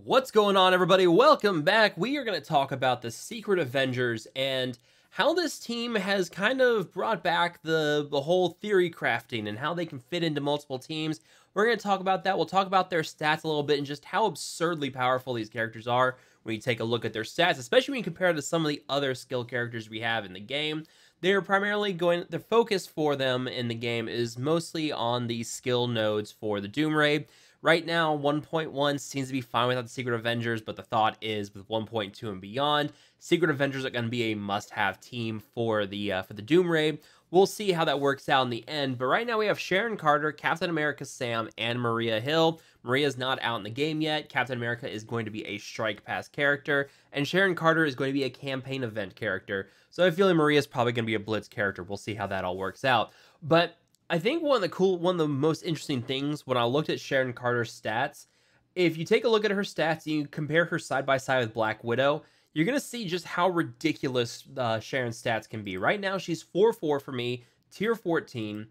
What's going on, everybody? Welcome back. We are going to talk about the Secret Avengers and how this team has kind of brought back the whole theory crafting and how they can fit into multiple teams. We're going to talk about that. We'll talk about their stats a little bit and just how absurdly powerful these characters are when you take a look at their stats, especially when you compare to some of the other skill characters we have in the game. They're primarily the focus for them in the game is mostly on the skill nodes for the Doomray. Right now, 1.1 seems to be fine without the Secret Avengers, but the thought is with 1.2 and beyond, Secret Avengers are going to be a must-have team for the Doomray. We'll see how that works out in the end, but right now we have Sharon Carter, Captain America Sam, and Maria Hill. Maria's not out in the game yet. Captain America is going to be a Strike Pass character, and Sharon Carter is going to be a campaign event character. So I feel like Maria's probably going to be a Blitz character. We'll see how that all works out. But I think one of the most interesting things when I looked at Sharon Carter's stats, if you take a look at her stats and you compare her side by side with Black Widow, you're going to see just how ridiculous Sharon's stats can be. Right now, she's 4-4 for me, tier 14.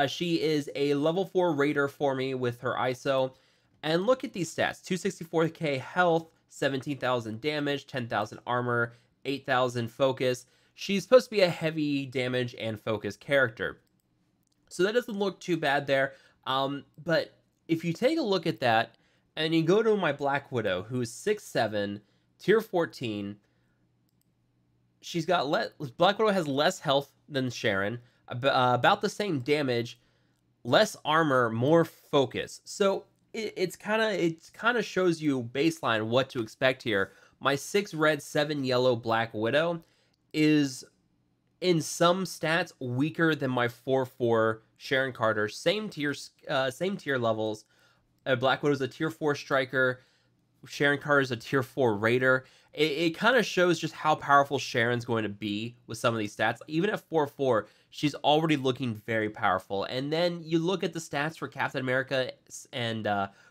She is a level 4 raider for me with her ISO. And look at these stats, 264k health, 17,000 damage, 10,000 armor, 8,000 focus. She's supposed to be a heavy damage and focus character. So that doesn't look too bad there. But if you take a look at that and you go to my Black Widow, who is 6'7", tier 14, she's got Black Widow has less health than Sharon, about the same damage, less armor, more focus. So it kind of shows you baseline what to expect here. My 6 red, 7 yellow Black Widow is in some stats weaker than my 4-4 Sharon Carter. Same tier levels. Black Widow's a tier 4 striker. Sharon Carter's a tier 4 raider. It kind of shows just how powerful Sharon's going to be with some of these stats. Even at 4-4, she's already looking very powerful. And then you look at the stats for Captain America and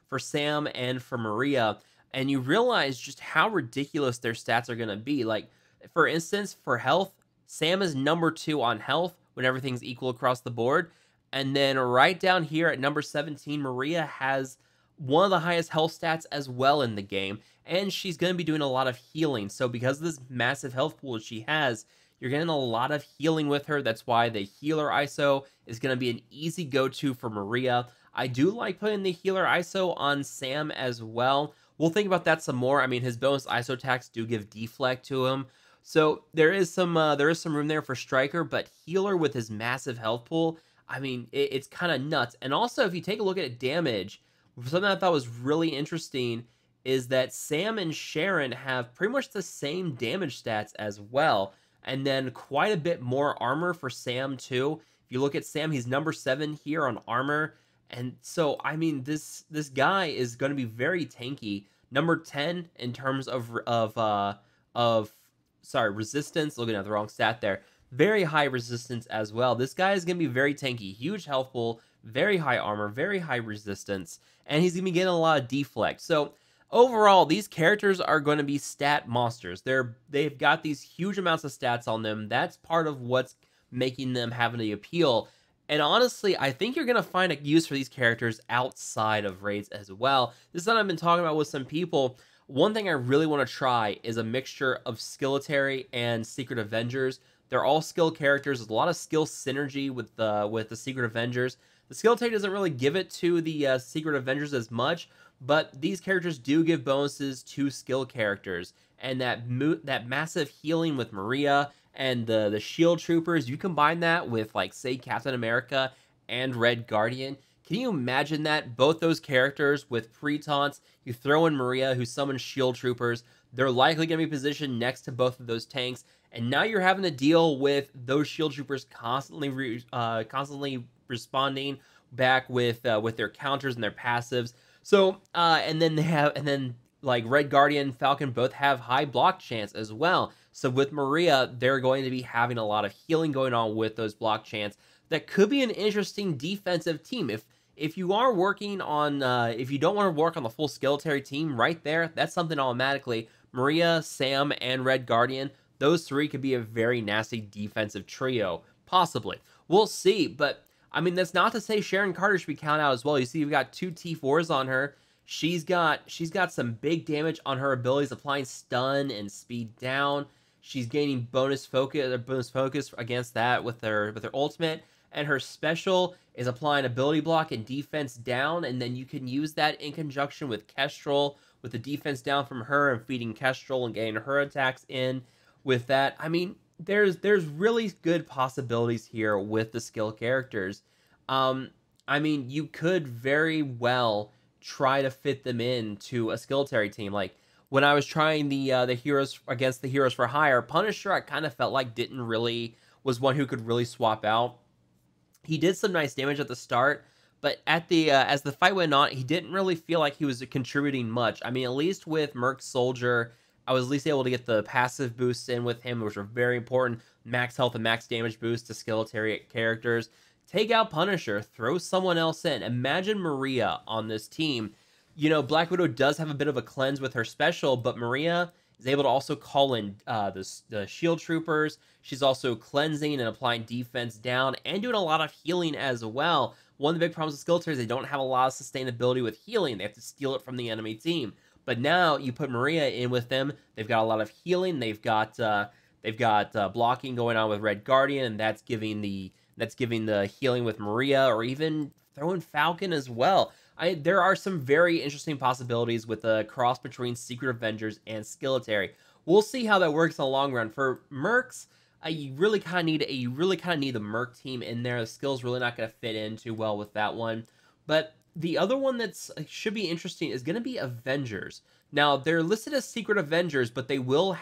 for Sam and for Maria, and you realize just how ridiculous their stats are going to be. Like, for instance, for health, Sam is number 2 on health when everything's equal across the board. And then right down here at number 17, Maria has one of the highest health stats as well in the game. And she's going to be doing a lot of healing. So because of this massive health pool she has, you're getting a lot of healing with her. That's why the healer ISO is going to be an easy go-to for Maria. I do like putting the healer ISO on Sam as well. We'll think about that some more. I mean, his bonus ISO attacks do give deflect to him. So there is some room there for Striker, but Healer with his massive health pool, I mean, it's kind of nuts. And also, if you take a look at damage, something I thought was really interesting is that Sam and Sharon have pretty much the same damage stats as well, and then quite a bit more armor for Sam too. If you look at Sam, he's number 7 here on armor, and so I mean, this guy is going to be very tanky. Number 10 in terms of resistance. Looking at the wrong stat there. Very high resistance as well. This guy is going to be very tanky. Huge health pool, very high armor, very high resistance, and he's going to be getting a lot of deflect. So overall, these characters are going to be stat monsters. They've got these huge amounts of stats on them. That's part of what's making them have the appeal. And honestly, I think you're going to find a use for these characters outside of raids as well. This is what I've been talking about with some people. One thing I really want to try is a mixture of Skilletary and Secret Avengers. They're all skill characters. There's a lot of skill synergy with the Secret Avengers. The Skilletary doesn't really give it to the Secret Avengers as much, but these characters do give bonuses to skill characters. And that massive healing with Maria and the Shield Troopers, you combine that with, like, say, Captain America and Red Guardian. Can you imagine that? Both those characters with pre-taunts, you throw in Maria, who summons Shield Troopers. They're likely going to be positioned next to both of those tanks. And now you're having to deal with those Shield Troopers constantly responding back with their counters and their passives. So, and then like Red Guardian, Falcon both have high block chance as well. So with Maria, they're going to be having a lot of healing going on with those block chance. That could be an interesting defensive team. If you are working on, if you don't want to work on the full Skilletary team right there, that's something automatically. Maria, Sam, and Red Guardian, those 3 could be a very nasty defensive trio. Possibly. We'll see, but I mean, that's not to say Sharon Carter should be counted out as well. You see, you've got 2 T4s on her. She's got some big damage on her abilities, applying stun and speed down. She's gaining bonus focus against that with her ultimate, and her special is applying ability block and defense down, and then you can use that in conjunction with Kestrel, with the defense down from her and feeding Kestrel and getting her attacks in with that. I mean, there's really good possibilities here with the skill characters. Um, I mean, you could very well try to fit them into a skilltary team. Like when I was trying the heroes against the heroes for hire, Punisher I kind of felt like didn't really was one who could really swap out. He did some nice damage at the start, but at the as the fight went on, he didn't really feel like he was contributing much. I mean, at least with Merc Soldier, I was at least able to get the passive boosts in with him, which were very important. Max health and max damage boost to skilltary characters. Take out Punisher, throw someone else in. Imagine Maria on this team. You know, Black Widow does have a bit of a cleanse with her special, but Maria is able to also call in the shield troopers. She's also cleansing and applying defense down and doing a lot of healing as well. One of the big problems with skilltaries is they don't have a lot of sustainability with healing. They have to steal it from the enemy team. But now you put Maria in with them. They've got a lot of healing. They've got blocking going on with Red Guardian, and that's giving the healing with Maria, or even throwing Falcon as well. There are some very interesting possibilities with the cross between Secret Avengers and Skilletary. We'll see how that works in the long run. For Mercs, you really kind of need the Merc team in there. The skill's really not going to fit in too well with that one. But the other one that's should be interesting is going to be Avengers. Now they're listed as Secret Avengers, but they will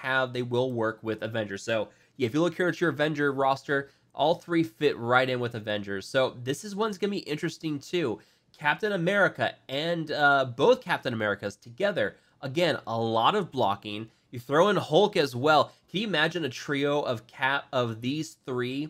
work with Avengers. So yeah, if you look here at your Avenger roster, all three fit right in with Avengers. So this one's going to be interesting too. Captain America and both Captain Americas together. Again, a lot of blocking. You throw in Hulk as well. Can you imagine a trio of these three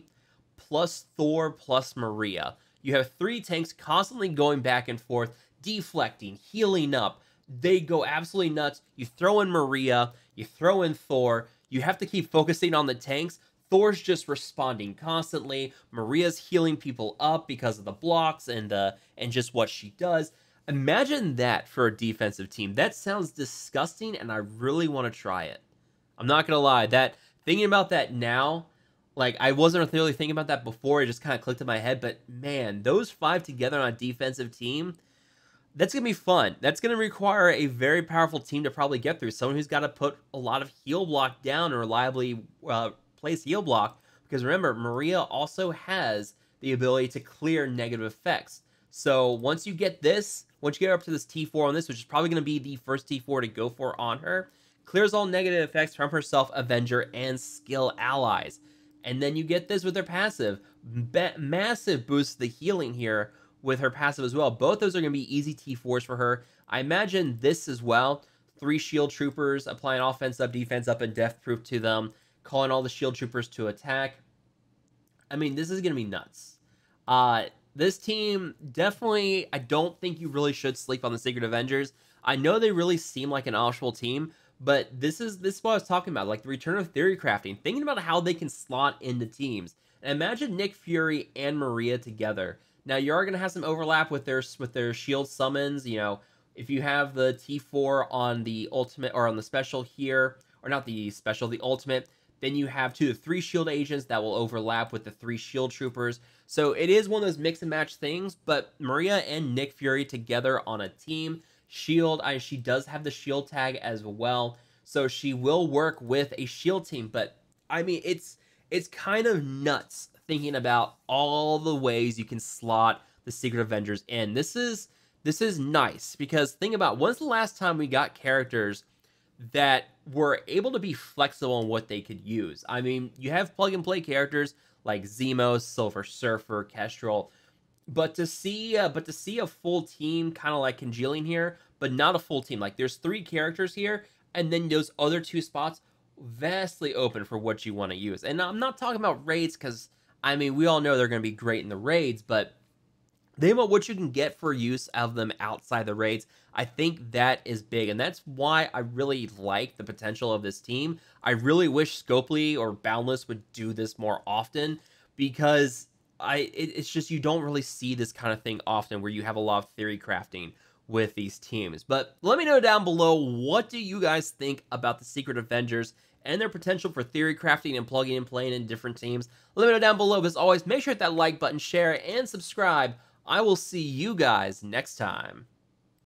plus Thor plus Maria? You have three tanks constantly going back and forth, deflecting, healing up. They go absolutely nuts. You throw in Maria, you throw in Thor. You have to keep focusing on the tanks. Thor's just responding constantly. Maria's healing people up because of the blocks and just what she does. Imagine that for a defensive team. That sounds disgusting, and I really want to try it. I'm not gonna lie. Thinking about that now, like I wasn't really thinking about that before. It just kind of clicked in my head. But man, those five together on a defensive team, that's gonna be fun. That's gonna require a very powerful team to probably get through. Someone who's got to put a lot of heal block down and reliably place heal block, because remember, Maria also has the ability to clear negative effects. So once you get up to this T4 on this, which is probably going to be the first T4 to go for on her, clears all negative effects from herself, Avenger, and skill allies. And then you get this with her passive. Massive boost to the healing here with her passive as well. Both those are going to be easy T4s for her. I imagine this as well. 3 shield troopers, applying offense up, defense up, and death proof to them. Calling all the shield troopers to attack. I mean, this is going to be nuts. This team, definitely, I don't think you really should sleep on the Secret Avengers. I know they really seem like an optional team, but this is what I was talking about, like the return of Theorycrafting. Thinking about how they can slot into teams. And imagine Nick Fury and Maria together. Now, you are going to have some overlap with their shield summons. You know, if you have the T4 on the ultimate, or on the special here, or not the special, the ultimate, then you have 2 to 3 shield agents that will overlap with the 3 shield troopers. So it is one of those mix and match things, but Maria and Nick Fury together on a team. Shield, she does have the shield tag as well, so she will work with a shield team. But I mean, it's kind of nuts thinking about all the ways you can slot the Secret Avengers in. This is nice, because think about, when's the last time we got characters that were able to be flexible in what they could use? I mean, you have plug and play characters like Zemo, Silver Surfer, Kestrel, but to see a full team kind of like congealing here, but not a full team. Like there's 3 characters here, and then those other 2 spots vastly open for what you want to use. And I'm not talking about raids, because I mean, we all know they're going to be great in the raids, but think about what you can get for use of them outside the raids. I think that is big, and that's why I really like the potential of this team. I really wish Scopely or Boundless would do this more often, because it's just, you don't really see this kind of thing often, where you have a lot of theory crafting, with these teams. But let me know down below, what do you guys think about the Secret Avengers and their potential for theory crafting and plugging and playing in different teams? Let me know down below. As always, make sure to hit that like button, share, and subscribe. I will see you guys next time.